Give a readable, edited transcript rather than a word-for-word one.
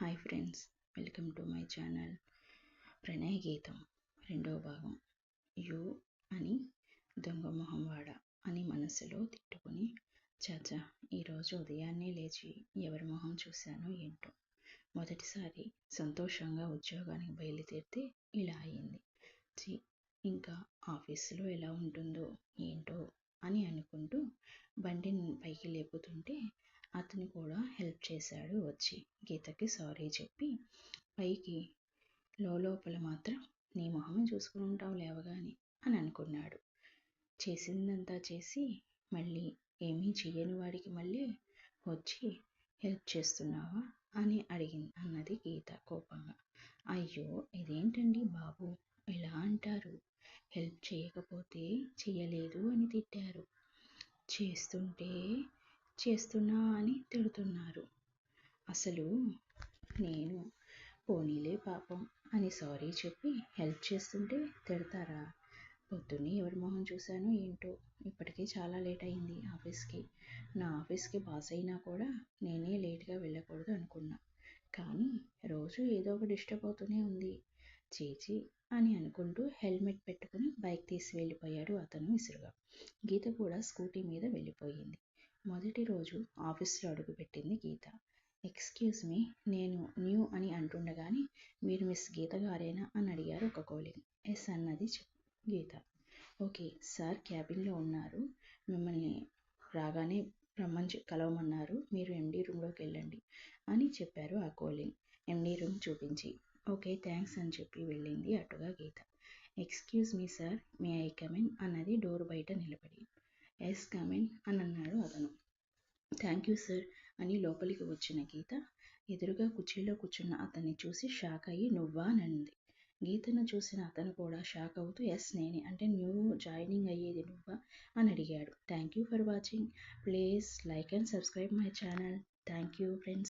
Hi friends, welcome to my channel. ప్రణయ గీతం రెండవ భాగం. యూ అని దొంగ మొహం వాడ అని మనసులో తిట్టుకుని, చాచా ఈరోజు ఉదయాన్నే లేచి ఎవరి మొహం చూశానో ఏంటో, మొదటిసారి సంతోషంగా ఉద్యోగానికి బయలుదేరితే ఇలా అయింది. ఇంకా ఆఫీసులో ఎలా ఉంటుందో ఏంటో అని అనుకుంటూ బండిని పైకి లేపుతుంటే అతను కూడా హెల్ప్ చేశాడు. వచ్చి గీతకి సారీ చెప్పి పైకి లోపల మాత్రం నీ మొహమే చూసుకుని ఉంటావు లేవగానే అని అనుకున్నాడు. చేసిందంతా చేసి మళ్ళీ ఏమీ చెయ్యని వాడికి మళ్ళీ వచ్చి హెల్ప్ చేస్తున్నావా అని అన్నది గీత కోపంగా. అయ్యో ఇదేంటండి బాబు ఇలా అంటారు, హెల్ప్ చేయకపోతే చెయ్యలేదు అని తిట్టారు, చేస్తుంటే చేస్తున్నా అని తిడుతున్నారు. అసలు నేను పోనీలే పాపం అని సారీ చెప్పి హెల్ప్ చేస్తుంటే తిడతారా? పొద్దున్నే ఎవరి మొహం చూశానో ఏంటో, ఇప్పటికే చాలా లేట్ అయింది ఆఫీస్కి. నా ఆఫీస్కి బాస్ అయినా కూడా నేనే లేట్గా వెళ్ళకూడదు అనుకున్నా, కానీ రోజు ఏదో ఒక డిస్టర్బ్ అవుతూనే ఉంది. చీచి అని అనుకుంటూ హెల్మెట్ పెట్టుకుని బైక్ తీసి వెళ్ళిపోయాడు అతను విసురుగా. గీత కూడా స్కూటీ మీద వెళ్ళిపోయింది. మొదటి రోజు ఆఫీస్లో అడుగుపెట్టింది గీత. ఎక్స్క్యూజ్ మీ, నేను న్యూ అని అంటుండగానే మీరు మిస్ గీత గారేనా అని అడిగారు ఒక కోలింగ్. ఎస్ అన్నది గీత. ఓకే సార్ క్యాబిన్లో ఉన్నారు, మిమ్మల్ని రాగానే కలవమన్నారు, మీరు ఎండీ రూమ్లోకి వెళ్ళండి అని చెప్పారు ఆ కోలింగ్ ఎండీ రూమ్ చూపించి. ఓకే థ్యాంక్స్ అని చెప్పి వెళ్ళింది అటుగా Geetha. Excuse me sir, may I come in అన్నది డోర్ బయట నిలబడి. ఎస్ కమిన్ అని అన్నాడు అతను. థ్యాంక్ యూ సార్ అని లోపలికి వచ్చిన గీత ఎదురుగా కుర్చీలో కూర్చున్న అతన్ని చూసి షాక్ అయ్యి నువ్వా అని అంది. గీతను చూసిన అతను కూడా షాక్ అవుతూ ఎస్ నేనే, అంటే న్యూ జాయినింగ్ అయ్యేది నువ్వా అని అడిగాడు. Thank you for watching, please like and subscribe my channel. Thank you friends.